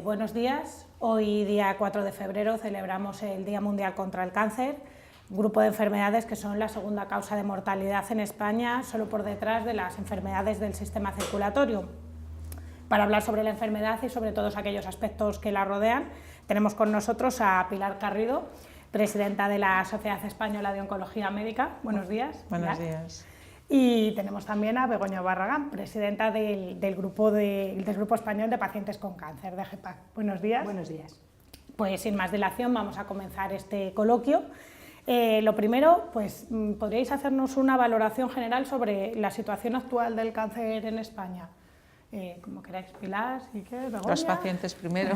Buenos días. Hoy, día 4 de febrero, celebramos el Día Mundial contra el Cáncer, un grupo de enfermedades que son la segunda causa de mortalidad en España, solo por detrás de las enfermedades del sistema circulatorio. Para hablar sobre la enfermedad y sobre todos aquellos aspectos que la rodean, tenemos con nosotros a Pilar Garrido, presidenta de la Sociedad Española de Oncología Médica. Buenos días. Buenos días. Y tenemos también a Begoña Barragán, presidenta del Grupo Español de Pacientes con Cáncer, de GEPAC. Buenos días. Buenos días. Pues sin más dilación vamos a comenzar este coloquio. Lo primero, pues podríais hacernos una valoración general sobre la situación actual del cáncer en España. Como queráis, Pilar, si quieres, Begoña. Los pacientes primero.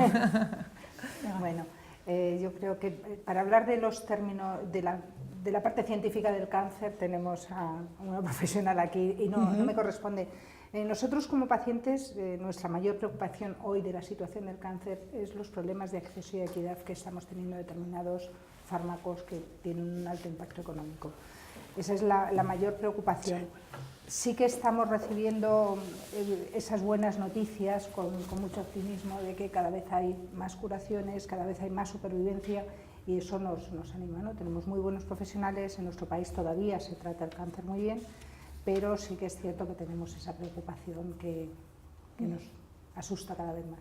Bueno, yo creo que para hablar de los términos de la parte científica del cáncer tenemos a una profesional aquí y no me corresponde. Nosotros como pacientes, nuestra mayor preocupación hoy de la situación del cáncer es los problemas de acceso y equidad que estamos teniendo determinados fármacos que tienen un alto impacto económico. Esa es la mayor preocupación. Sí que estamos recibiendo esas buenas noticias con mucho optimismo de que cada vez hay más curaciones, cada vez hay más supervivencia y eso nos anima, ¿no? Tenemos muy buenos profesionales, en nuestro país todavía se trata el cáncer muy bien, pero sí que es cierto que tenemos esa preocupación que nos asusta cada vez más.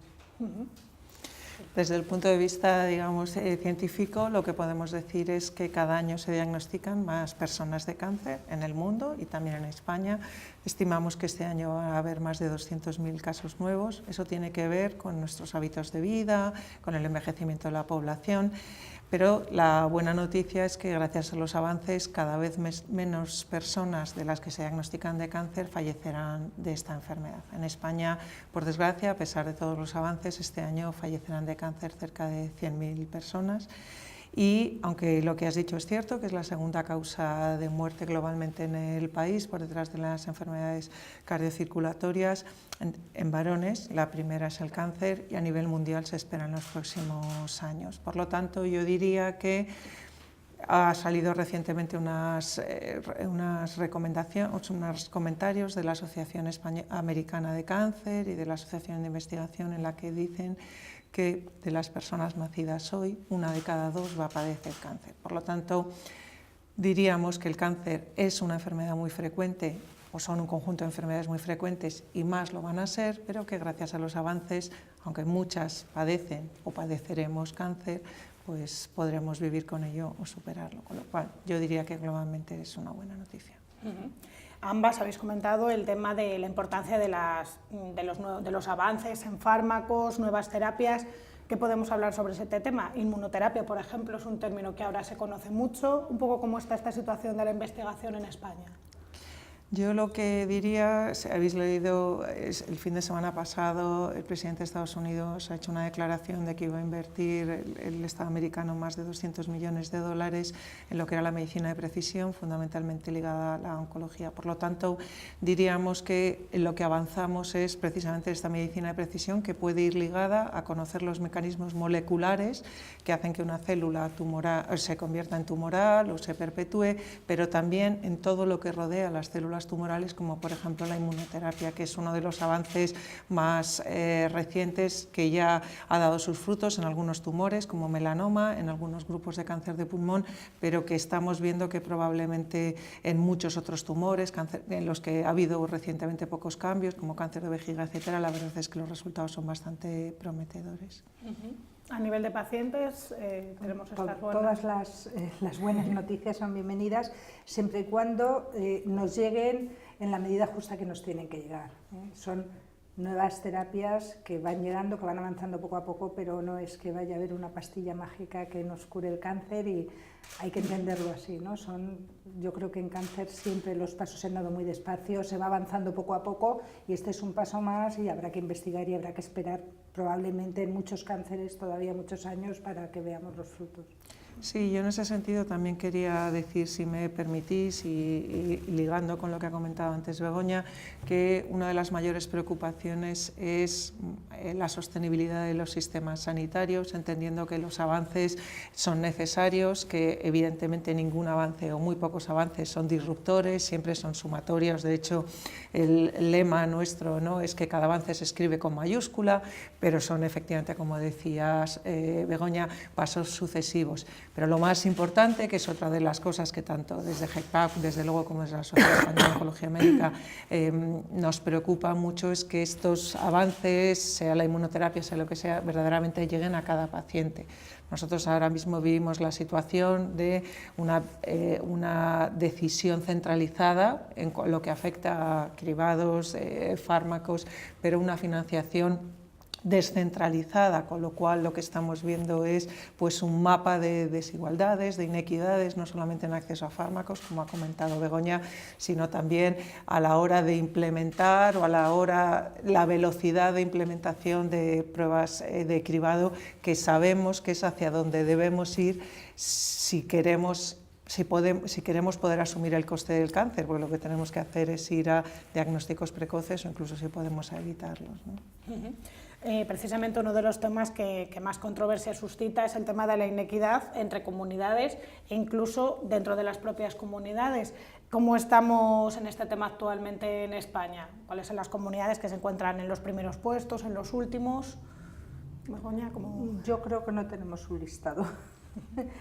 Desde el punto de vista, digamos, científico, lo que podemos decir es que cada año se diagnostican más personas de cáncer en el mundo y también en España. Estimamos que este año va a haber más de 200.000 casos nuevos. Eso tiene que ver con nuestros hábitos de vida, con el envejecimiento de la población. Pero la buena noticia es que gracias a los avances cada vez menos personas de las que se diagnostican de cáncer fallecerán de esta enfermedad. En España, por desgracia, a pesar de todos los avances, este año fallecerán de cáncer cerca de 100.000 personas. Y aunque lo que has dicho es cierto, que es la segunda causa de muerte globalmente en el país, por detrás de las enfermedades cardiocirculatorias, en varones, la primera es el cáncer y a nivel mundial se espera en los próximos años. Por lo tanto, yo diría que ha salido recientemente unos comentarios de la Asociación Americana de Cáncer y de la Asociación de Investigación en la que dicen que de las personas nacidas hoy, 1 de cada 2 va a padecer cáncer. Por lo tanto, diríamos que el cáncer es una enfermedad muy frecuente, o son un conjunto de enfermedades muy frecuentes y más lo van a ser, pero que gracias a los avances, aunque muchas padecen o padeceremos cáncer, pues podremos vivir con ello o superarlo. Con lo cual, yo diría que globalmente es una buena noticia. Ambas habéis comentado el tema de la importancia de los avances en fármacos, nuevas terapias. ¿Qué podemos hablar sobre ese tema? Inmunoterapia, por ejemplo, es un término que ahora se conoce mucho. Un poco cómo está esta situación de la investigación en España. Yo lo que diría, si habéis leído, el fin de semana pasado el presidente de Estados Unidos ha hecho una declaración de que iba a invertir el Estado americano más de $200 millones en lo que era la medicina de precisión, fundamentalmente ligada a la oncología. Por lo tanto, diríamos que en lo que avanzamos es precisamente esta medicina de precisión que puede ir ligada a conocer los mecanismos moleculares que hacen que una célula tumoral se convierta en tumoral o se perpetúe, pero también en todo lo que rodea a las células tumorales, como por ejemplo la inmunoterapia, que es uno de los avances más recientes que ya ha dado sus frutos en algunos tumores como melanoma, en algunos grupos de cáncer de pulmón, pero que estamos viendo que probablemente en muchos otros tumores en los que ha habido recientemente pocos cambios, como cáncer de vejiga, etcétera, la verdad es que los resultados son bastante prometedores. A nivel de pacientes, tenemos estas buenas. Todas las buenas noticias son bienvenidas, siempre y cuando nos lleguen en la medida justa que nos tienen que llegar. Son nuevas terapias que van llegando, que van avanzando poco a poco, pero no es que vaya a haber una pastilla mágica que nos cure el cáncer y hay que entenderlo así, ¿no? Yo creo que en cáncer siempre los pasos se han dado muy despacio, se va avanzando poco a poco y este es un paso más y habrá que investigar y habrá que esperar probablemente en muchos cánceres todavía muchos años para que veamos los frutos. Sí, yo en ese sentido también quería decir, si me permitís, y ligando con lo que ha comentado antes Begoña, que una de las mayores preocupaciones es la sostenibilidad de los sistemas sanitarios, entendiendo que los avances son necesarios, que evidentemente ningún avance o muy pocos avances son disruptores, siempre son sumatorios. De hecho, el lema nuestro, ¿no?, es que cada avance se escribe con mayúscula, pero son efectivamente, como decías Begoña, pasos sucesivos. Pero lo más importante, que es otra de las cosas que tanto desde GECPAC, desde luego como desde la Sociedad Española de Oncología Médica, nos preocupa mucho, es que estos avances, sea la inmunoterapia, sea lo que sea, verdaderamente lleguen a cada paciente. Nosotros ahora mismo vivimos la situación de una decisión centralizada en lo que afecta a cribados, fármacos, pero una financiación descentralizada, con lo cual lo que estamos viendo es pues un mapa de desigualdades, de inequidades, no solamente en acceso a fármacos, como ha comentado Begoña, sino también a la hora de implementar o a la velocidad de implementación de pruebas de cribado, que sabemos que es hacia donde debemos ir si queremos poder asumir el coste del cáncer, porque lo que tenemos que hacer es ir a diagnósticos precoces o incluso si podemos evitarlos, ¿no? Precisamente uno de los temas que más controversia suscita es el tema de la inequidad entre comunidades e incluso dentro de las propias comunidades. ¿Cómo estamos en este tema actualmente en España? ¿Cuáles son las comunidades que se encuentran en los primeros puestos, en los últimos? Begoña, ¿cómo? Yo creo que no tenemos un listado.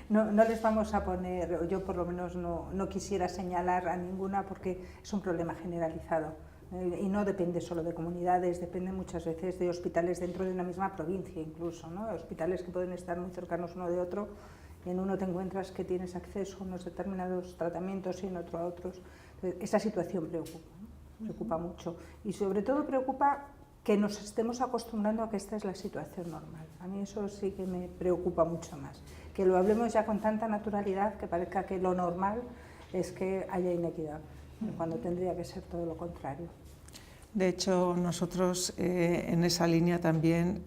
No les vamos a poner, yo por lo menos no quisiera señalar a ninguna, porque es un problema generalizado. Y no depende solo de comunidades, depende muchas veces de hospitales dentro de una misma provincia incluso, ¿no? Hospitales que pueden estar muy cercanos uno de otro, y en uno te encuentras que tienes acceso a unos determinados tratamientos y en otro a otros. Entonces, esa situación preocupa, ¿no? Preocupa mucho, y sobre todo preocupa que nos estemos acostumbrando a que esta es la situación normal. A mí eso sí que me preocupa mucho más, que lo hablemos ya con tanta naturalidad que parezca que lo normal es que haya inequidad, cuando tendría que ser todo lo contrario. De hecho, nosotros en esa línea también,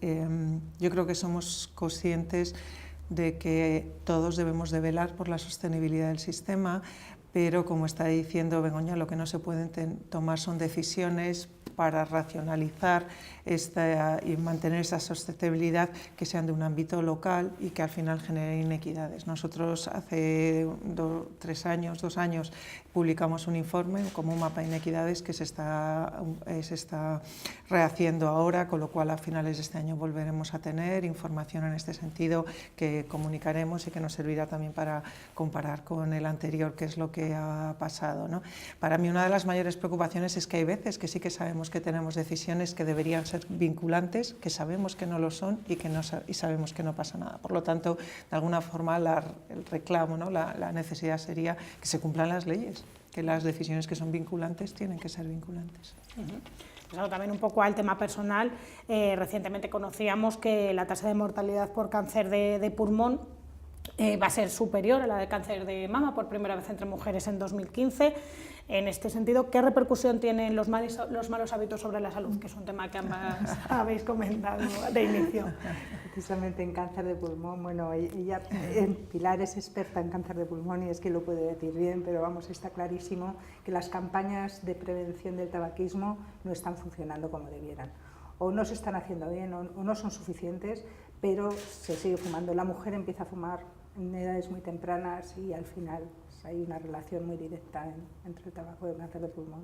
yo creo que somos conscientes de que todos debemos de velar por la sostenibilidad del sistema, pero como está diciendo Begoña, lo que no se pueden tomar son decisiones para racionalizar y mantener esa sostenibilidad que sean de un ámbito local y que al final generen inequidades. Nosotros hace 2 años publicamos un informe como un mapa de inequidades que se está rehaciendo ahora, con lo cual a finales de este año volveremos a tener información en este sentido que comunicaremos y que nos servirá también para comparar con el anterior, que es lo que ha pasado, ¿no? Para mí una de las mayores preocupaciones es que hay veces que sí que sabemos que tenemos decisiones que deberían ser vinculantes, que sabemos que no lo son y sabemos que no pasa nada. Por lo tanto, de alguna forma el reclamo, ¿no?, la necesidad sería que se cumplan las leyes, que las decisiones que son vinculantes tienen que ser vinculantes. Pasando también un poco al tema personal, recientemente conocíamos que la tasa de mortalidad por cáncer de pulmón va a ser superior a la de cáncer de mama por primera vez entre mujeres en 2015. En este sentido, ¿qué repercusión tienen los malos hábitos sobre la salud? Que es un tema que ambas habéis comentado de inicio. Precisamente en cáncer de pulmón, bueno, ella, Pilar es experta en cáncer de pulmón y es que lo puede decir bien, pero vamos, está clarísimo que las campañas de prevención del tabaquismo no están funcionando como debieran. O no se están haciendo bien o no son suficientes, pero se sigue fumando. La mujer empieza a fumar en edades muy tempranas y al final hay una relación muy directa entre el tabaco y el cáncer de pulmón.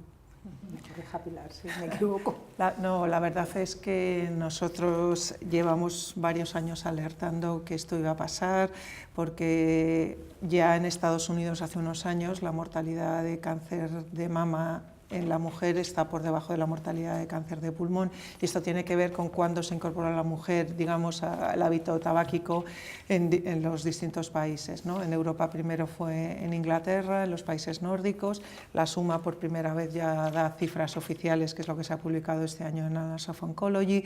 Me corrija Pilar si me equivoco. La verdad es que nosotros llevamos varios años alertando que esto iba a pasar, porque ya en Estados Unidos hace unos años la mortalidad de cáncer de mama en la mujer está por debajo de la mortalidad de cáncer de pulmón, y esto tiene que ver con cuándo se incorpora la mujer, digamos, al hábito tabáquico en los distintos países, ¿no? En Europa primero fue en Inglaterra, en los países nórdicos. La suma por primera vez ya da cifras oficiales, que es lo que se ha publicado este año en Annals of Oncology.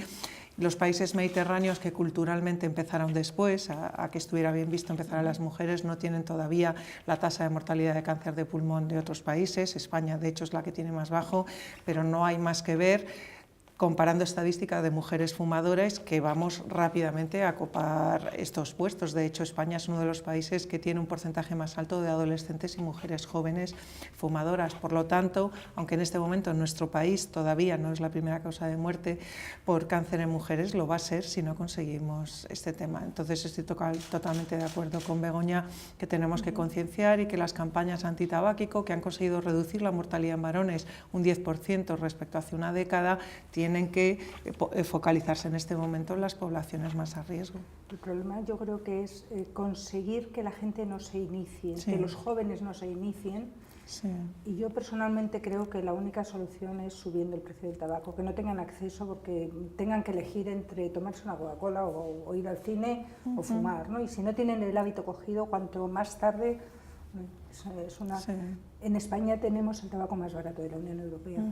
Los países mediterráneos, que culturalmente empezaron después, a que estuviera bien visto empezar a las mujeres, no tienen todavía la tasa de mortalidad de cáncer de pulmón de otros países. España, de hecho, es la que tiene más bajo, pero no hay más que ver comparando estadística de mujeres fumadoras, que vamos rápidamente a copar estos puestos. De hecho, España es uno de los países que tiene un porcentaje más alto de adolescentes y mujeres jóvenes fumadoras. Por lo tanto, aunque en este momento en nuestro país todavía no es la primera causa de muerte por cáncer en mujeres, lo va a ser si no conseguimos este tema. Entonces estoy totalmente de acuerdo con Begoña que tenemos que concienciar y que las campañas antitabáquico, que han conseguido reducir la mortalidad en varones un 10% respecto a hace una década, tienen que focalizarse en este momento en las poblaciones más a riesgo. El problema yo creo que es conseguir que la gente no se inicie, sí, que los jóvenes no se inicien. Sí. Y yo personalmente creo que la única solución es subiendo el precio del tabaco, que no tengan acceso porque tengan que elegir entre tomarse una Coca-Cola o ir al cine o fumar, ¿no? Y si no tienen el hábito cogido, cuanto más tarde... Sí. En España tenemos el tabaco más barato de la Unión Europea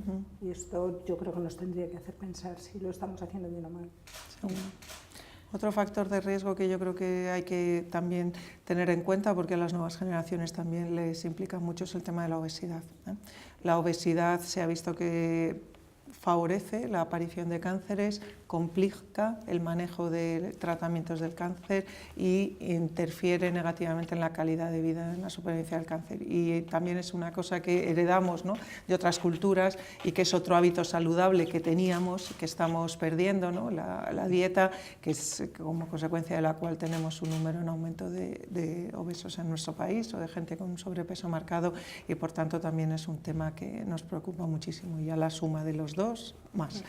y esto yo creo que nos tendría que hacer pensar si lo estamos haciendo bien o mal. Seguro. Otro factor de riesgo que yo creo que hay que también tener en cuenta, porque a las nuevas generaciones también les implica mucho, es el tema de la obesidad. La obesidad se ha visto que favorece la aparición de cánceres, complica el manejo de tratamientos del cáncer y interfiere negativamente en la calidad de vida, en la supervivencia del cáncer. Y también es una cosa que heredamos, ¿no?, de otras culturas y que es otro hábito saludable que teníamos y que estamos perdiendo, ¿no?, la dieta, que es como consecuencia de la cual tenemos un número en aumento de obesos en nuestro país o de gente con un sobrepeso marcado, y por tanto también es un tema que nos preocupa muchísimo, y a la suma de los dos, más.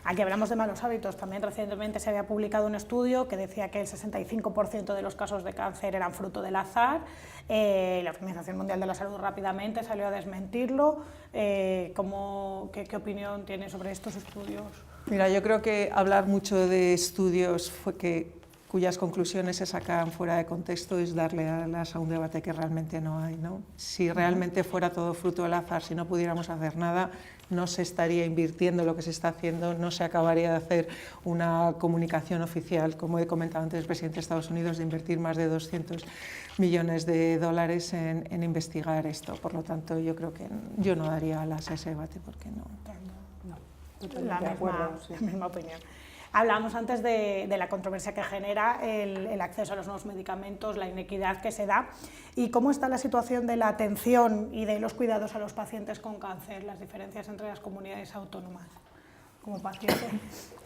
Aquí hablamos de malos hábitos. También recientemente se había publicado un estudio que decía que el 65% de los casos de cáncer eran fruto del azar. La Organización Mundial de la Salud rápidamente salió a desmentirlo. ¿Qué opinión tiene sobre estos estudios? Mira, yo creo que hablar mucho de estudios cuyas conclusiones se sacan fuera de contexto es darle alas a un debate que realmente no hay, ¿no? Si realmente fuera todo fruto del azar, si no pudiéramos hacer nada, no se estaría invirtiendo lo que se está haciendo, no se acabaría de hacer una comunicación oficial, como he comentado antes, el presidente de Estados Unidos, de invertir más de 200 millones de dólares en investigar esto. Por lo tanto, yo creo que yo no daría alas a ese debate, porque no. La misma opinión. Hablábamos antes de la controversia que genera el acceso a los nuevos medicamentos, la inequidad que se da, y cómo está la situación de la atención y de los cuidados a los pacientes con cáncer, las diferencias entre las comunidades autónomas como paciente.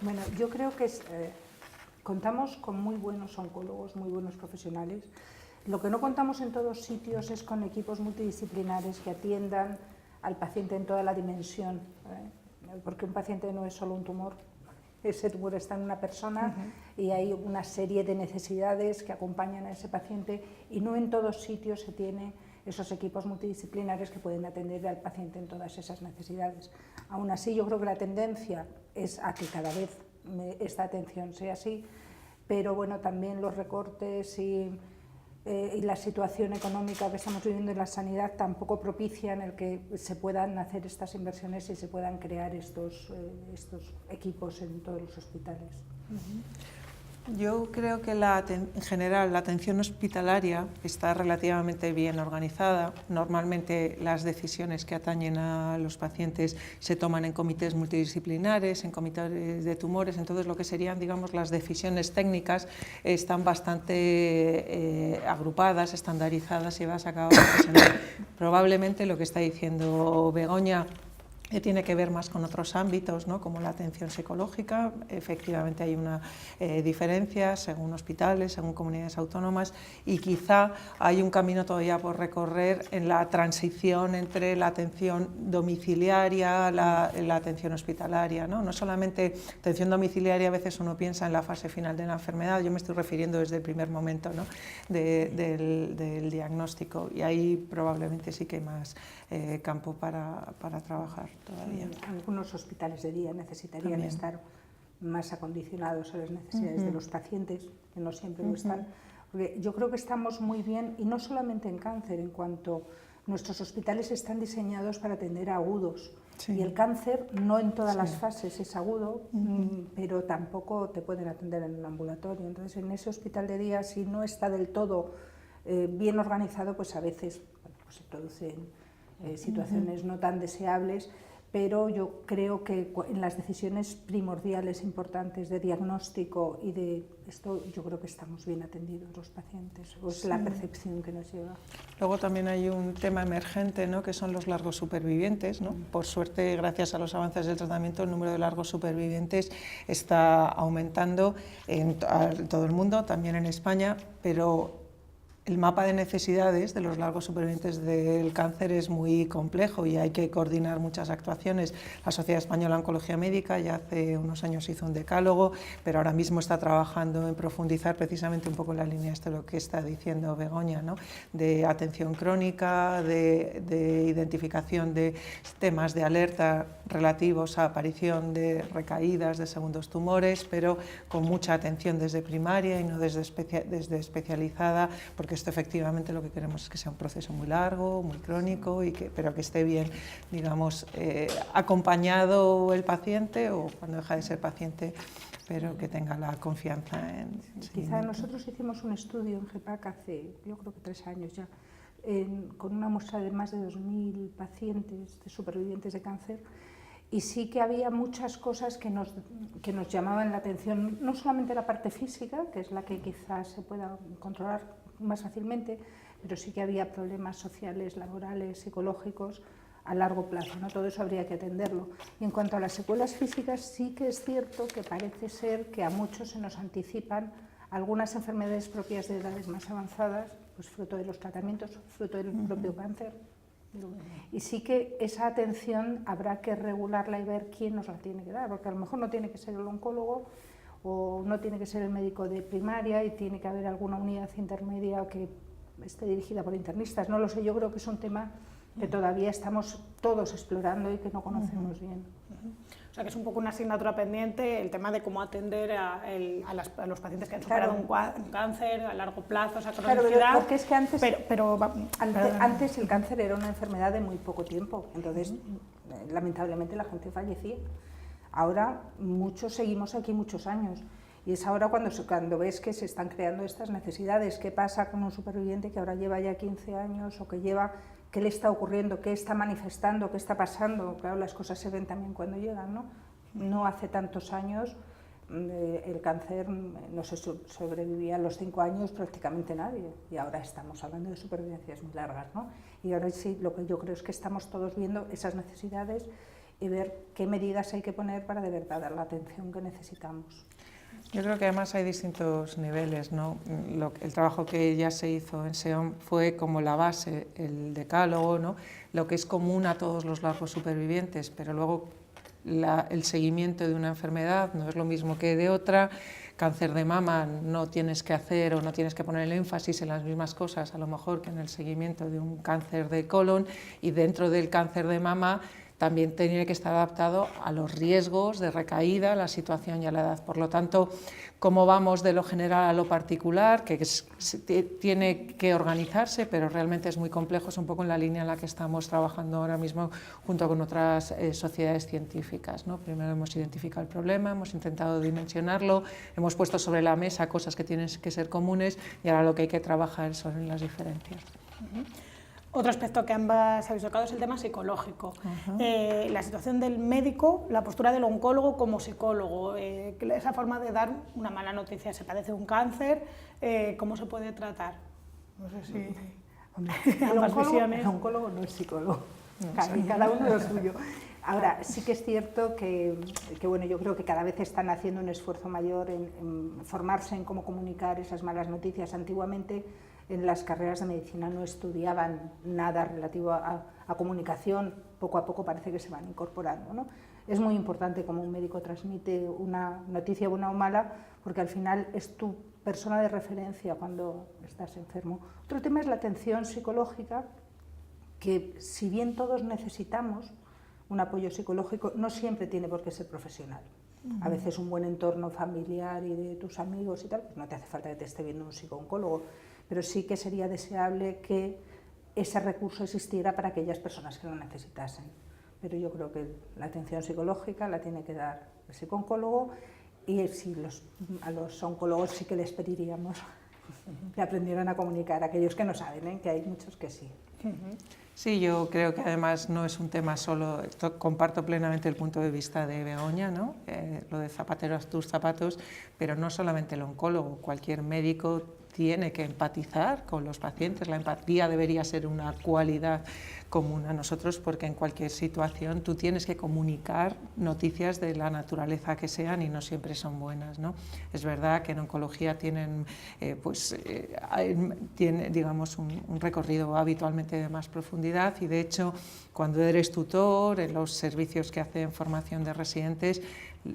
Bueno, yo creo que contamos con muy buenos oncólogos, muy buenos profesionales. Lo que no contamos en todos sitios es con equipos multidisciplinares que atiendan al paciente en toda la dimensión, porque un paciente no es solo un tumor. Ese tumor está en una persona y hay una serie de necesidades que acompañan a ese paciente, y no en todos sitios se tiene esos equipos multidisciplinares que pueden atender al paciente en todas esas necesidades. Aún así, yo creo que la tendencia es a que cada vez esta atención sea así, pero bueno, también los recortes y la situación económica que estamos viviendo en la sanidad tampoco propician el que se puedan hacer estas inversiones y se puedan crear estos equipos en todos los hospitales. Yo creo que en general la atención hospitalaria está relativamente bien organizada. Normalmente las decisiones que atañen a los pacientes se toman en comités multidisciplinares, en comités de tumores, entonces lo que serían, digamos, las decisiones técnicas están bastante agrupadas, estandarizadas y llevadas a cabo profesional. Probablemente lo que está diciendo Begoña que tiene que ver más con otros ámbitos, ¿no?, como la atención psicológica. Efectivamente hay una diferencia según hospitales, según comunidades autónomas, y quizá hay un camino todavía por recorrer en la transición entre la atención domiciliaria, la atención hospitalaria, ¿no? No solamente atención domiciliaria, a veces uno piensa en la fase final de la enfermedad, yo me estoy refiriendo desde el primer momento, ¿no?, del diagnóstico, y ahí probablemente sí que hay más campo para trabajar todavía. Algunos hospitales de día necesitarían También estar más acondicionados a las necesidades de los pacientes, que no siempre lo están. Porque yo creo que estamos muy bien, y no solamente en cáncer, en cuanto nuestros hospitales están diseñados para atender a agudos. Sí. Y el cáncer no en todas las fases es agudo, pero tampoco te pueden atender en un ambulatorio. Entonces, en ese hospital de día, si no está del todo bien organizado, pues a veces se producen situaciones no tan deseables, pero yo creo que en las decisiones primordiales importantes de diagnóstico y de esto, yo creo que estamos bien atendidos los pacientes, o es la percepción que nos lleva. Luego también hay un tema emergente, ¿no?, que son los largos supervivientes, ¿no? Por suerte, gracias a los avances del tratamiento, el número de largos supervivientes está aumentando en todo el mundo, también en España, pero el mapa de necesidades de los largos supervivientes del cáncer es muy complejo y hay que coordinar muchas actuaciones. La Sociedad Española de Oncología Médica ya hace unos años hizo un decálogo, pero ahora mismo está trabajando en profundizar precisamente un poco en la línea de lo que está diciendo Begoña, ¿no?, de atención crónica, de identificación de temas de alerta relativos a aparición de recaídas de segundos tumores, pero con mucha atención desde primaria y no desde especializada, porque esto efectivamente lo que queremos es que sea un proceso muy largo, muy crónico, pero que esté bien, digamos, acompañado el paciente o cuando deja de ser paciente, pero que tenga la confianza en... Quizá nosotros hicimos un estudio en GEPAC hace, yo creo que 3 años ya, con una muestra de más de 2.000 pacientes de supervivientes de cáncer, y sí que había muchas cosas que nos llamaban la atención, no solamente la parte física, que es la que quizás se pueda controlar más fácilmente, pero sí que había problemas sociales, laborales, psicológicos a largo plazo, ¿no? Todo eso habría que atenderlo. Y en cuanto a las secuelas físicas, sí que es cierto que parece ser que a muchos se nos anticipan algunas enfermedades propias de edades más avanzadas, pues fruto de los tratamientos, fruto del propio cáncer. Y sí que esa atención habrá que regularla y ver quién nos la tiene que dar, porque a lo mejor no tiene que ser el oncólogo o no tiene que ser el médico de primaria y tiene que haber alguna unidad intermedia que esté dirigida por internistas. No lo sé, yo creo que es un tema que todavía estamos todos explorando y que no conocemos bien. O sea, que es un poco una asignatura pendiente el tema de cómo atender a los pacientes que han superado un cáncer a largo plazo, esa cronicidad. Claro, porque es que antes el cáncer era una enfermedad de muy poco tiempo, entonces lamentablemente la gente fallecía. Ahora muchos seguimos aquí muchos años y es ahora cuando ves que se están creando estas necesidades. ¿Qué pasa con un superviviente que ahora lleva ya 15 años o que lleva... ¿Qué le está ocurriendo? ¿Qué está manifestando? ¿Qué está pasando? Claro, las cosas se ven también cuando llegan, ¿no? No hace tantos años el cáncer no se sobrevivía a los 5 años prácticamente nadie y ahora estamos hablando de supervivencias muy largas, ¿no? Y ahora sí, lo que yo creo es que estamos todos viendo esas necesidades y ver qué medidas hay que poner para de verdad dar la atención que necesitamos. Yo creo que además hay distintos niveles, ¿no? El trabajo que ya se hizo en SEOM fue como la base, el decálogo, ¿no?, lo que es común a todos los largos supervivientes, pero luego el seguimiento de una enfermedad no es lo mismo que de otra. Cáncer de mama no tienes que hacer o no tienes que poner el énfasis en las mismas cosas a lo mejor que en el seguimiento de un cáncer de colon, y dentro del cáncer de mama también tiene que estar adaptado a los riesgos de recaída, la situación y a la edad. Por lo tanto, cómo vamos de lo general a lo particular, que tiene que organizarse, pero realmente es muy complejo, es un poco en la línea en la que estamos trabajando ahora mismo junto con otras sociedades científicas, ¿no? Primero hemos identificado el problema, hemos intentado dimensionarlo, hemos puesto sobre la mesa cosas que tienen que ser comunes y ahora lo que hay que trabajar son las diferencias. Otro aspecto que ambas habéis tocado es el tema psicológico. La situación del médico, la postura del oncólogo como psicólogo, esa forma de dar una mala noticia, se padece un cáncer, ¿cómo se puede tratar? No sé si... El oncólogo no es psicólogo, cada uno lo suyo. Ahora, sí que es cierto que bueno, yo creo que cada vez están haciendo un esfuerzo mayor en formarse en cómo comunicar esas malas noticias. Antiguamente, en las carreras de medicina no estudiaban nada relativo a comunicación, poco a poco parece que se van incorporando, ¿no? Es muy importante cómo un médico transmite una noticia buena o mala, porque al final es tu persona de referencia cuando estás enfermo. Otro tema es la atención psicológica, que si bien todos necesitamos un apoyo psicológico, no siempre tiene por qué ser profesional. A veces un buen entorno familiar y de tus amigos y tal, pues no te hace falta que te esté viendo un psicooncólogo, pero sí que sería deseable que ese recurso existiera para aquellas personas que lo necesitasen. Pero yo creo que la atención psicológica la tiene que dar el psicooncólogo, y si a los oncólogos sí que les pediríamos que aprendieran a comunicar, aquellos que no saben, que hay muchos que sí. Sí, yo creo que además no es un tema solo, comparto plenamente el punto de vista de Begoña, ¿no? Lo de zapatero a tus zapatos, pero no solamente el oncólogo, cualquier médico tiene que empatizar con los pacientes, la empatía debería ser una cualidad común a nosotros porque en cualquier situación tú tienes que comunicar noticias de la naturaleza que sean y no siempre son buenas, ¿no? Es verdad que en oncología tienen, tiene, digamos, un recorrido habitualmente de más profundidad y de hecho cuando eres tutor en los servicios que hacen formación de residentes,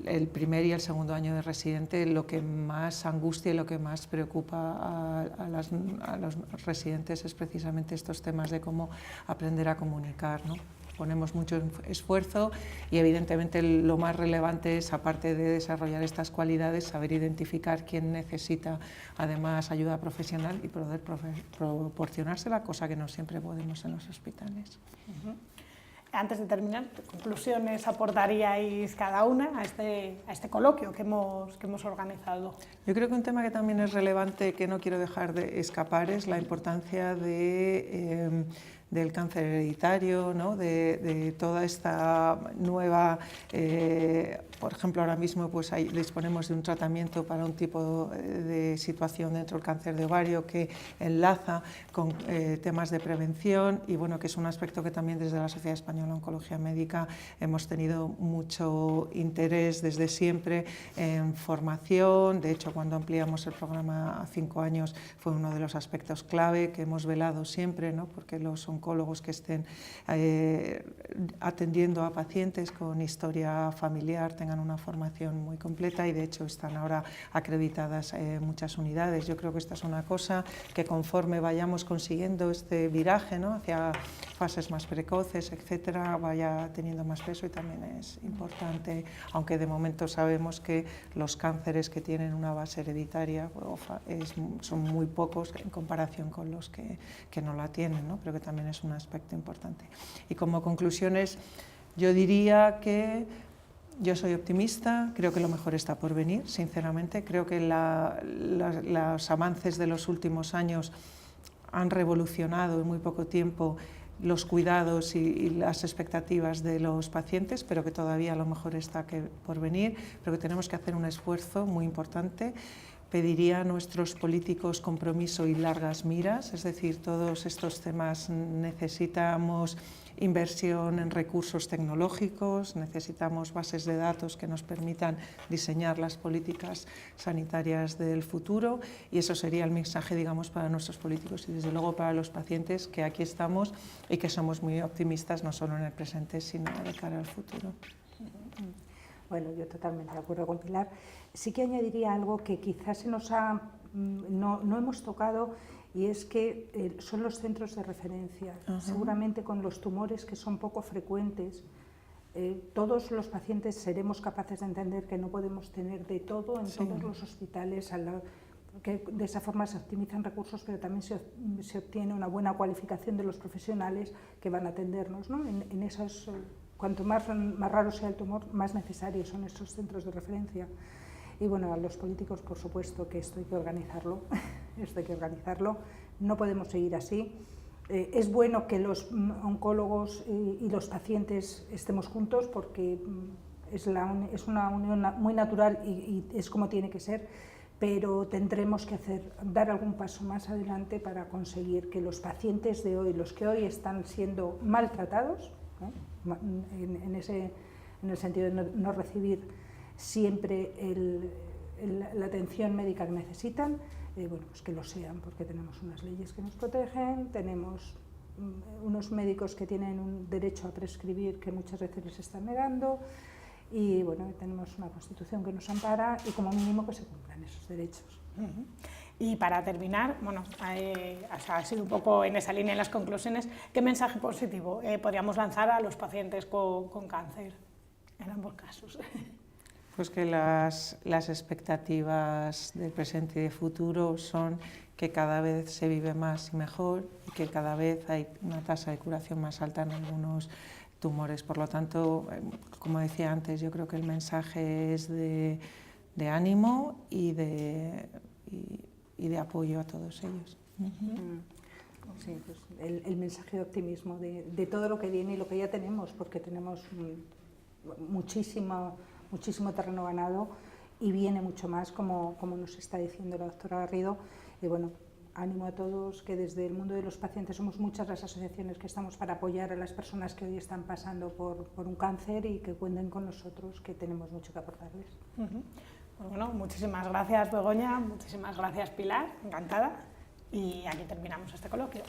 el primer y el segundo año de residente, lo que más angustia y lo que más preocupa a los residentes es precisamente estos temas de cómo aprender a comunicar, ¿no? Ponemos mucho esfuerzo y evidentemente lo más relevante es, aparte de desarrollar estas cualidades, saber identificar quién necesita además ayuda profesional y poder proporcionársela, cosa que no siempre podemos en los hospitales. Antes de terminar, ¿qué conclusiones aportaríais cada una a este coloquio que hemos organizado? Yo creo que un tema que también es relevante, que no quiero dejar de escapar, es la importancia del cáncer hereditario, ¿no? de toda esta nueva, por ejemplo, ahora mismo pues disponemos de un tratamiento para un tipo de situación dentro del cáncer de ovario que enlaza con temas de prevención y bueno, que es un aspecto que también desde la Sociedad Española de Oncología Médica hemos tenido mucho interés desde siempre en formación. De hecho, cuando ampliamos el programa a 5 años fue uno de los aspectos clave que hemos velado siempre, ¿no? Porque los oncólogos que estén atendiendo a pacientes con historia familiar tengan una formación muy completa y de hecho están ahora acreditadas muchas unidades. Yo creo que esta es una cosa que conforme vayamos consiguiendo este viraje, ¿no? Hacia fases más precoces, etcétera, vaya teniendo más peso y también es importante, aunque de momento sabemos que los cánceres que tienen una base hereditaria son muy pocos en comparación con los que no la tienen, ¿no? Creo que también es un aspecto importante. Y como conclusiones, yo diría que yo soy optimista, creo que lo mejor está por venir, sinceramente. Creo que los avances de los últimos años han revolucionado en muy poco tiempo los cuidados y las expectativas de los pacientes, pero que todavía a lo mejor está por venir, pero que tenemos que hacer un esfuerzo muy importante. Pediría a nuestros políticos compromiso y largas miras, es decir, todos estos temas necesitamos inversión en recursos tecnológicos, necesitamos bases de datos que nos permitan diseñar las políticas sanitarias del futuro y eso sería el mensaje, digamos, para nuestros políticos y desde luego para los pacientes, que aquí estamos y que somos muy optimistas no solo en el presente sino de cara al futuro. Bueno, yo totalmente de acuerdo con Pilar. Sí que añadiría algo que quizás no hemos tocado y es que son los centros de referencia. Seguramente con los tumores que son poco frecuentes, todos los pacientes seremos capaces de entender que no podemos tener de todo en todos los hospitales, porque de esa forma se optimizan recursos, pero también se obtiene una buena cualificación de los profesionales que van a atendernos, ¿no? En esos, cuanto más raro sea el tumor, más necesarios son estos centros de referencia. Y bueno, a los políticos, por supuesto, que esto hay que organizarlo, no podemos seguir así. Es bueno que los oncólogos y los pacientes estemos juntos porque es una unión muy natural y es como tiene que ser, pero tendremos que dar algún paso más adelante para conseguir que los pacientes de hoy, los que hoy están siendo maltratados, en el sentido de no recibir siempre la atención médica que necesitan, bueno, pues que lo sean, porque tenemos unas leyes que nos protegen, tenemos unos médicos que tienen un derecho a prescribir que muchas veces les están negando y bueno, tenemos una Constitución que nos ampara y como mínimo que se cumplan esos derechos. Y para terminar, bueno, ha sido un poco en esa línea en las conclusiones, ¿qué mensaje positivo podríamos lanzar a los pacientes con cáncer en ambos casos? Pues que las expectativas del presente y de futuro son que cada vez se vive más y mejor y que cada vez hay una tasa de curación más alta en algunos tumores. Por lo tanto, como decía antes, yo creo que el mensaje es de ánimo y de apoyo a todos ellos. sí, pues el mensaje de optimismo de todo lo que viene y lo que ya tenemos, porque tenemos muchísimo terreno ganado y viene mucho más, como nos está diciendo la doctora Garrido. Y bueno, ánimo a todos, que desde el mundo de los pacientes somos muchas las asociaciones que estamos para apoyar a las personas que hoy están pasando por un cáncer y que cuenten con nosotros, que tenemos mucho que aportarles. Pues bueno, muchísimas gracias Begoña, muchísimas gracias Pilar, encantada, y aquí terminamos este coloquio.